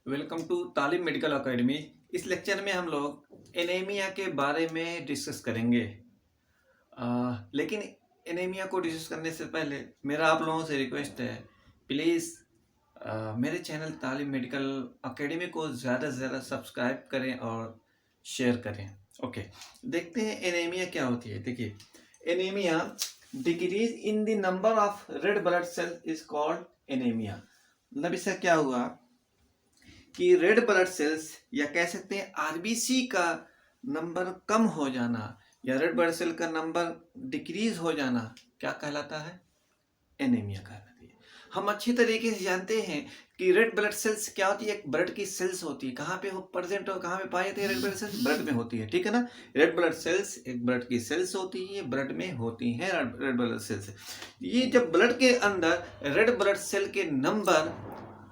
Welcome to तालिम medical academy. इस lecture में हम लोग एनीमिया के बारे में डिस्कस करेंगे। लेकिन एनीमिया को डिस्कस करने से पहले मेरा आप लोगों से रिक्वेस्ट है, प्लीज़ मेरे चैनल तालिम मेडिकल एकेडमी को ज़्यादा से ज़्यादा सब्सक्राइब करें और शेयर करें। ओके, देखते हैं एनीमिया क्या होती है। देखिए, anaemia decrease in the number of red blood cell is called anaemia. मतलब इससे क्या हुआ कि रेड ब्लड सेल्स या कह सकते हैं आरबीसी का नंबर कम हो जाना या रेड ब्लड सेल का नंबर डिक्रीज हो जाना क्या कहलाता है? एनीमिया कहलाती है। हम अच्छी तरीके से जानते हैं कि रेड ब्लड सेल्स क्या होती है, एक ब्लड की सेल्स होती है। कहाँ पे हो प्रेजेंट हो, कहाँ पे पाई जाती है रेड ब्लड सेल्स? ब्लड में होती है, ठीक है ना। रेड ब्लड सेल्स एक ब्लड की सेल्स होती है, ब्लड में होती हैं रेड ब्लड सेल्स। ये जब ब्लड के अंदर रेड ब्लड सेल के नंबर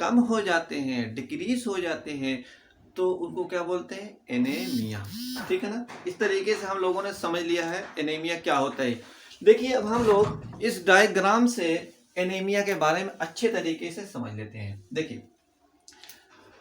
कम हो जाते हैं, डिक्रीज हो जाते हैं, तो उनको क्या बोलते हैं? एनीमिया, ठीक है ना। इस तरीके से हम लोगों ने समझ लिया है एनीमिया क्या होता है। देखिए, अब हम लोग इस डायग्राम से एनीमिया के बारे में अच्छे तरीके से समझ लेते हैं। देखिए,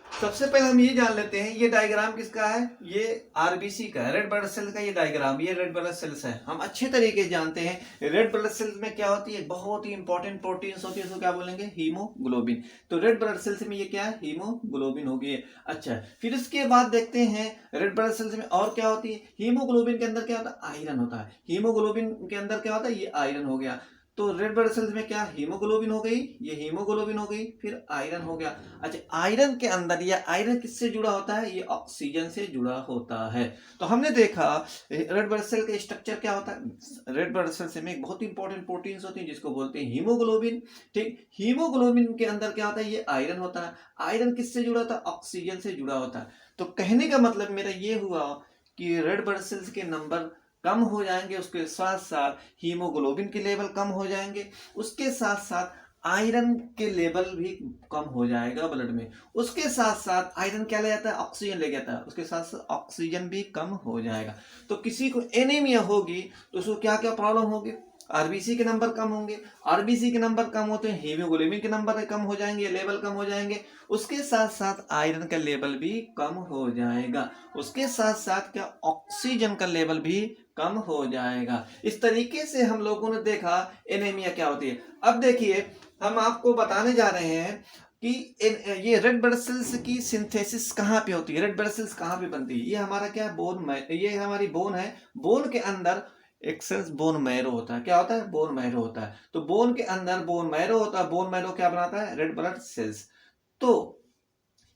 सबसे पहले हम ये जान लेते हैं ये डायग्राम किसका है। ये आरबीसी का है, रेड ब्लड सेल का ये डायग्राम, ये रेड ब्लड सेल्स है। हम अच्छे तरीके से जानते हैं रेड ब्लड सेल्स में क्या होती है, बहुत ही इंपॉर्टेंट प्रोटीन्स होती है, उसको क्या बोलेंगे? हीमोग्लोबिन। तो रेड ब्लड सेल्स में ये क्या है? हीमोग्लोबिन होगी। अच्छा, फिर इसके बाद देखते हैं रेड ब्लड सेल्स में और क्या होती है। हीमोग्लोबिन के अंदर क्या होता है? आयरन होता है। हीमोग्लोबिन के अंदर क्या होता है? ये आयरन हो गया। तो रेड ब्लड सेल्स में क्या? हीमोग्लोबिन हो गई, ये हीमोग्लोबिन हो गई, फिर आयरन हो गया। अच्छा, आयरन के अंदर या आयरन किससे जुड़ा होता है? ये ऑक्सीजन से जुड़ा होता है। तो हमने देखा रेड ब्लड सेल का स्ट्रक्चर क्या होता है। रेड ब्लड सेल में एक बहुत इंपॉर्टेंट प्रोटीन्स होती है जिसको बोलते हैं हीमोग्लोबिन। ठीक, हीमोग्लोबिन के अंदर क्या होता है? ये आयरन होता है। आयरन किससे जुड़ा होता है? ऑक्सीजन से जुड़ा होता है। तो कहने का मतलब मेरा ये हुआ कि रेड ब्लड सेल्स के नंबर कम हो जाएंगे, उसके साथ साथ हीमोग्लोबिन के लेवल कम हो जाएंगे, उसके साथ साथ आयरन के लेवल भी कम हो जाएगा ब्लड में। उसके साथ साथ आयरन क्या ले जाता है? ऑक्सीजन ले जाता है, उसके साथ साथ ऑक्सीजन भी कम हो जाएगा। तो किसी को एनीमिया होगी तो उसको क्या क्या प्रॉब्लम होगी? आरबीसी के नंबर कम होंगे। आरबीसी के नंबर कम होते हैं, हीमोग्लोबिन के नंबर कम हो जाएंगे, लेवल कम हो जाएंगे। उसके साथ साथ आयरन का लेवल भी कम हो जाएगा। उसके साथ साथ क्या? ऑक्सीजन का लेवल भी कम हो जाएगा। इस तरीके से हम लोगों ने देखा एनीमिया क्या होती है। अब देखिए, हम आपको बताने जा रहे हैं कि ये रेड ब्लड सेल्स की सिंथेसिस कहाँ पे होती है, रेड ब्लड सेल्स कहाँ पे बनती है। ये हमारा क्या है? बोन में, ये हमारी बोन है। बोन के अंदर एक सेल्स बोन मैरो होता है। क्या होता है? बोन मैरो होता है। तो बोन के अंदर बोन मैरो होता है। बोन मैरो क्या बनाता है? Red blood cells. तो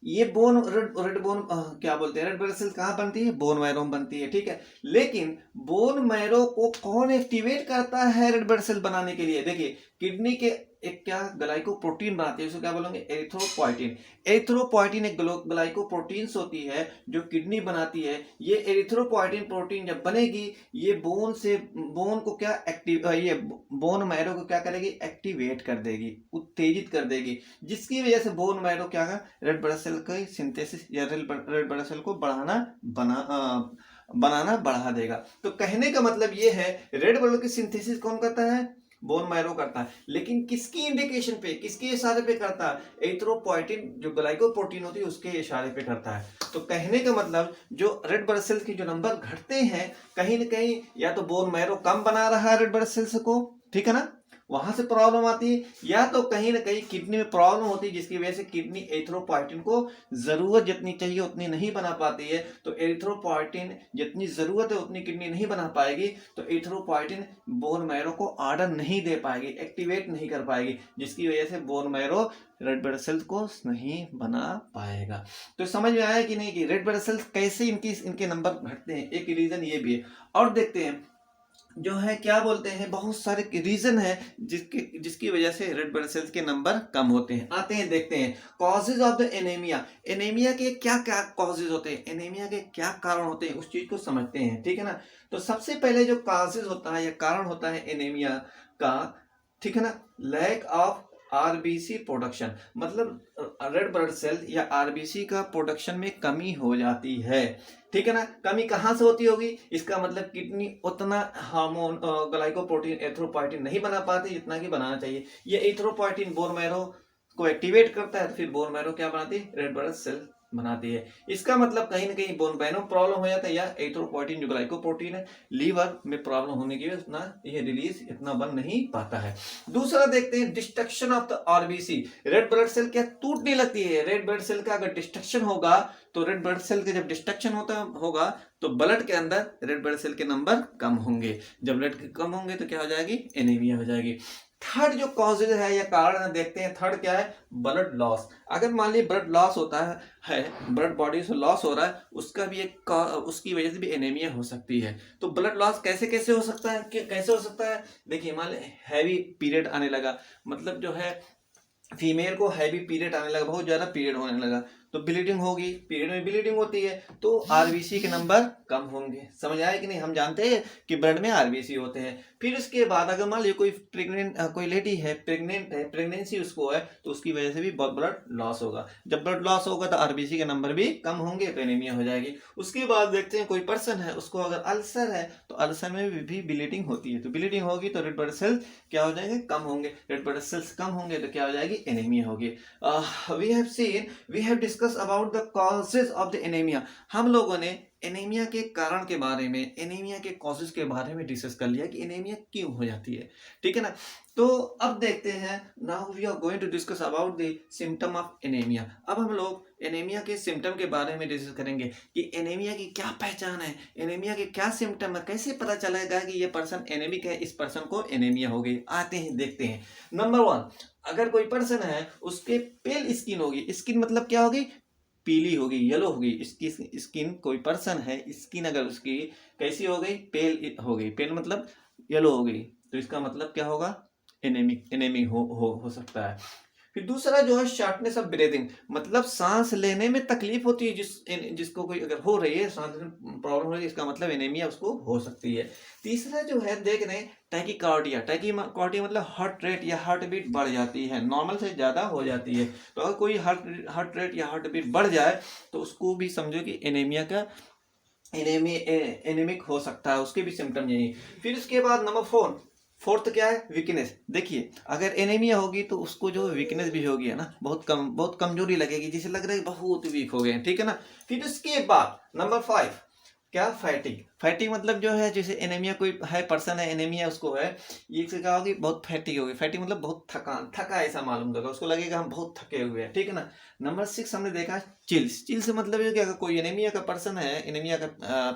ये बोन रेड रेड बोन क्या बोलते हैं, रेड ब्लड सेल्स कहाँ बनती है? बोन मैरो में बनती है, ठीक है। लेकिन बोन मैरो को कौन एक्टिवेट करता है रेड ब्लड सेल बनाने के लिए? देखिए, किडनी के एक क्या ग्लाइकोप्रोटीन बनाती है, उसको क्या बोलेंगे? एरिथ्रोपोइटिन। एरिथ्रोपोइटिन एक ग्लाइकोप्रोटीन्स होती है जो किडनी बनाती है। ये एरिथ्रोपोइटिन प्रोटीन जब बनेगी, ये बोन को क्या ये बोन मैरो को क्या करेगी? एक्टिवेट कर देगी, उत्तेजित कर देगी, जिसकी वजह से बोन मैरो क्या है? रेड ब्लड सेल का सिंथेसिस या रेड ब्लड सेल को बनाना बढ़ा देगा। तो कहने का मतलब ये है रेड ब्लड की सिंथेसिस कौन करता है? बोन मैरो करता है। लेकिन किसकी इंडिकेशन पे, किसके इशारे पे करता है? एरिथ्रोपोइटिन जो ग्लाइकोप्रोटीन होती है उसके इशारे पे करता है। तो कहने का मतलब जो रेड ब्लड सेल्स के जो नंबर घटते हैं, कहीं ना कहीं या तो बोन मैरो कम बना रहा है रेड ब्लड सेल्स को, ठीक है ना, वहां से प्रॉब्लम आती है, या तो कहीं ना कहीं किडनी में प्रॉब्लम होती है जिसकी वजह से किडनी एरिथ्रोपोइटिन को जरूरत जितनी चाहिए उतनी नहीं बना पाती है। तो एरिथ्रोपोइटिन जितनी जरूरत है उतनी किडनी नहीं बना पाएगी, तो एरिथ्रोपोइटिन बोन मैरो को आर्डर नहीं दे पाएगी, एक्टिवेट नहीं कर पाएगी, जिसकी वजह से bone marrow red blood cells को नहीं बना पाएगा। तो समझ में आया कि नहीं कि रेड ब्लड सेल्स कैसे इनके नंबर घटते हैं? एक रीजन ये भी है। और देखते हैं जो है क्या बोलते हैं, बहुत सारे रीजन है जिसकी वजह से रेड ब्लड सेल्स के नंबर कम होते हैं। आते हैं, देखते हैं causes of the anaemia. Anaemia के क्या क्या कॉजेज होते हैं, एनीमिया के क्या कारण होते हैं, उस चीज को समझते हैं, ठीक है ना। तो सबसे पहले जो कॉजेज होता है या कारण होता है एनीमिया का, ठीक है ना, लैक ऑफ आरबीसी प्रोडक्शन। मतलब रेड ब्लड सेल या आरबीसी का प्रोडक्शन में कमी हो जाती है, ठीक है ना। कमी कहां से होती होगी? इसका मतलब किडनी उतना हार्मोन ग्लाइकोप्रोटीन एरिथ्रोपोइटिन नहीं बना पाती जितना कि बनाना चाहिए। ये एरिथ्रोपोइटिन बोन मैरो को एक्टिवेट करता है, तो फिर बोन मैरो क्या बनाती है, रेड ब्लड सेल बनाती है। इसका मतलब कहीं ना कहीं बोन मैरो प्रॉब्लम हो जाता है, या एरिथ्रोपोइटिन जो ग्लाइकोप्रोटीन है लीवर में प्रॉब्लम होने की वजह से ये रिलीज इतना बन नहीं पाता है। दूसरा देखते हैं destruction of the RBC. Red blood cell क्या टूटने लगती है, रेड ब्लड सेल का अगर डिस्ट्रक्शन होगा तो रेड ब्लड सेल के जब डिस्ट्रक्शन होगा तो ब्लड के अंदर रेड ब्लड सेल के नंबर कम होंगे, जब ब्लड कम होंगे तो क्या हो जाएगी, एनीमिया हो जाएगी। थर्ड जो कॉजेज है या कारण देखते हैं, थर्ड क्या है, ब्लड लॉस। अगर मान लीजिए ब्लड लॉस होता है ब्लड बॉडी से लॉस हो रहा है, उसका भी एक उसकी वजह से भी एनीमिया हो सकती है। तो ब्लड लॉस कैसे कैसे हो सकता है, कैसे हो सकता है, देखिए मान लीजिए हैवी पीरियड आने लगा, मतलब जो है फीमेल को हैवी पीरियड आने लगा, बहुत ज्यादा पीरियड होने लगा, तो ब्लीडिंग होगी, पीरियड में ब्लीडिंग होती है तो आरबीसी के नंबर कम होंगे। समझ आए कि नहीं, हम जानते हैं कि ब्लड में आरबीसी होते हैं। फिर उसके बाद अगर मान लीजिए कोई लेडी है, प्रेग्नेंट है, प्रेगनेंसी उसको है, तो उसकी वजह से भी बहुत ब्लड लॉस होगा। जब ब्लड लॉस होगा तो आरबीसी के नंबर भी कम होंगे, तो एनीमिया हो जाएगी। उसके बाद देखते हैं कोई पर्सन है, उसको अगर अल्सर है, तो अल्सर में भी ब्लीडिंग होती है, तो ब्लीडिंग होगी तो रेड ब्लड सेल क्या हो जाएंगे, कम होंगे। रेड ब्लड सेल्स कम होंगे तो क्या हो जाएगी, एनीमिया होगी। We have discuss about the causes of the anaemia. हम लोगों ने एनीमिया के कारण के बारे में, एनीमिया के कॉजेज के बारे में डिस्कस कर लिया कि एनीमिया क्यों हो जाती है, ठीक है ना। तो अब देखते हैं, now we are going to discuss about the symptom of anaemia. अब हम लोग एनीमिया के सिम्टम के बारे में डिस्कस करेंगे कि एनीमिया की क्या पहचान है, एनीमिया के क्या सिम्टम है, कैसे पता चलेगा कि ये पर्सन एनीमिक है, इस पर्सन को एनीमिया हो गई। आते हैं देखते हैं। नंबर 1, अगर कोई पर्सन है उसके पेल स्किन होगी, स्किन मतलब क्या होगी, पीली होगी, येलो होगी इसकी स्किन। कोई पर्सन है, स्किन अगर उसकी कैसी हो गई, पेल हो गई, पेल मतलब येलो हो गई, तो इसका मतलब क्या होगा, एनेमिक हो सकता है। फिर दूसरा जो है शॉर्टनेस ऑफ ब्रीदिंग, मतलब सांस लेने में तकलीफ होती है, जिसको कोई अगर हो रही है, सांस में प्रॉब्लम हो रही है, इसका मतलब एनीमिया उसको हो सकती है। तीसरा जो है देख रहे हैं टैकीकार्डिया। टैकीकार्डिया मतलब हार्ट रेट या हार्ट बीट बढ़ जाती है, नॉर्मल से ज्यादा हो जाती है। तो अगर कोई हार्ट रेट या हार्ट बीट बढ़ जाए तो उसको भी समझो कि एनीमिया का एनीमिक हो सकता है, उसके भी सिम्टम यही। फिर उसके बाद नंबर 4 क्या है, वीकनेस। देखिए अगर एनीमिया होगी तो उसको जो वीकनेस भी होगी, है ना, बहुत कमजोरी लगेगी, जिसे लग रहा है बहुत वीक हो गए, ठीक है ना। फिर उसके बाद नंबर 5 क्या, फैटिक मतलब जो है, जैसे एनीमिया कोई है, पर्सन है एनीमिया उसको है, ये से क्या होगी, बहुत फैटिक होगी। फैटिक मतलब बहुत थका ऐसा मालूम होगा, उसको लगेगा हम बहुत थके हुए हैं, ठीक है ना। नंबर 6 हमने देखा चिल्स मतलब ये क्या, कोई एनीमिया का पर्सन है, एनीमिया का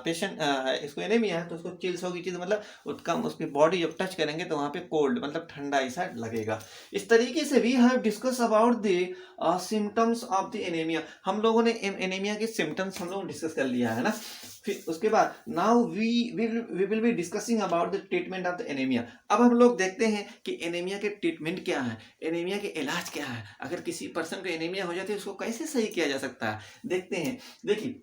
पेशेंट है, इसको एनीमिया है तो उसको चिल्स होगी। चिल्स मतलब उसकी बॉडी जब टच करेंगे तो वहाँ पे कोल्ड मतलब ठंडा ऐसा लगेगा। इस तरीके से we have discuss about the symptoms of the anaemia. हम लोगों ने एनीमिया के सिम्टम्स हम लोग डिस्कस कर लिया है ना। फिर उसके बाद now we will be discussing about the treatment of the anaemia. अब हम लोग देखते हैं कि एनीमिया के ट्रीटमेंट क्या है, एनीमिया के इलाज क्या है, अगर किसी पर्सन को एनीमिया हो जाती है उसको कैसे सही किया जा सकता है, देखते हैं। देखिए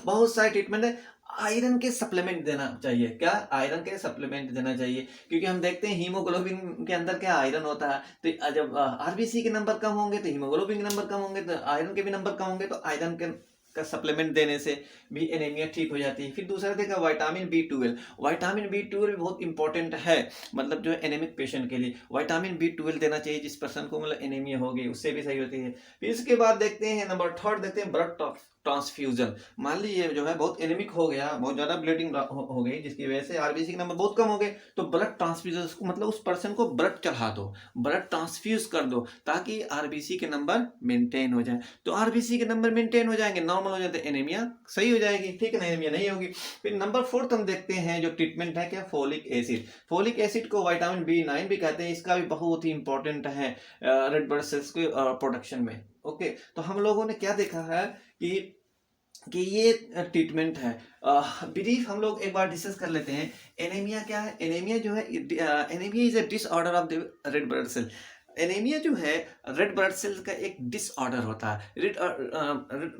बहुत सारे ट्रीटमेंट है। आयरन के सप्लीमेंट देना चाहिए, क्या, आयरन के सप्लीमेंट देना चाहिए, क्योंकि हम देखते हैं हीमोग्लोबिन के अंदर क्या आयरन होता है, तो जब आरबीसी के नंबर कम होंगे तो हीमोग्लोबिन के नंबर कम होंगे, तो आयरन के भी नंबर कम होंगे, तो आयरन के का सप्लीमेंट देने से भी एनीमिया ठीक हो जाती है। फिर दूसरा देखा विटामिन B12। विटामिन B12 बहुत इंपॉर्टेंट है, मतलब जो है एनीमिक पेशेंट के लिए विटामिन B12 देना चाहिए, जिस पर्सन को मतलब एनीमिया होगी उससे भी सही होती है। फिर इसके बाद देखते हैं नंबर 3 देखते हैं ब्लड ट्रांसफ्यूजन। मान लीजिए जो है बहुत एनीमिक हो गया, बहुत ज्यादा ब्लीडिंग हो गई, जिसकी वजह से आरबीसी के नंबर बहुत कम हो गए, तो ब्लड ट्रांसफ्यूजन मतलब उस पर्सन को ब्लड चढ़ा दो, ब्लड ट्रांसफ्यूज कर दो, ताकि आरबीसी के नंबर मेंटेन हो जाए। तो आरबीसी के नंबर मेंटेन हो जाएंगे, नॉर्मल हो जाते, एनीमिया सही हो जाएगी, ठीक है ना, एनीमिया नहीं होगी। फिर नंबर 4 हम देखते हैं जो ट्रीटमेंट है क्या, फोलिक एसिड। फोलिक एसिड को विटामिन B9 भी कहते हैं, इसका भी बहुत ही इंपॉर्टेंट है रेड ब्लड सेल्स के प्रोडक्शन में। ओके, तो हम लोगों ने क्या देखा है कि ये ट्रीटमेंट है। ब्रीफ हम लोग एक बार डिस्कस कर लेते हैं। एनीमिया क्या है, एनीमिया जो है, anaemia is a disorder of the red blood cell. Anaemia जो है रेड ब्लड सेल का एक डिसऑर्डर होता है।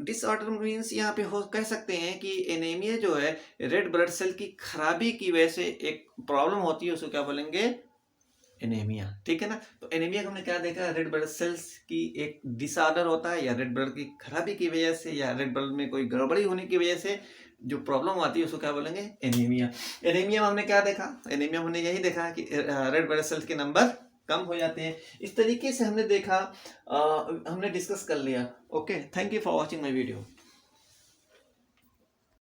डिसऑर्डर मीन्स यहाँ पे हो कह सकते हैं कि एनीमिया जो है रेड ब्लड सेल की खराबी की वजह से एक प्रॉब्लम होती है, उसको क्या बोलेंगे, एनीमिया, ठीक है ना। तो एनीमिया हमने क्या देखा, रेड ब्लड सेल्स की एक डिसऑर्डर होता है, या रेड ब्लड की खराबी की वजह से, या रेड ब्लड में कोई गड़बड़ी होने की वजह से जो प्रॉब्लम आती है उसको क्या बोलेंगे, एनीमिया। एनीमिया हमने क्या देखा, एनीमिया हमने यही देखा कि रेड ब्लड सेल्स के नंबर कम हो जाते हैं। इस तरीके से हमने देखा, हमने डिस्कस कर लिया। Okay, thank you for watching my video.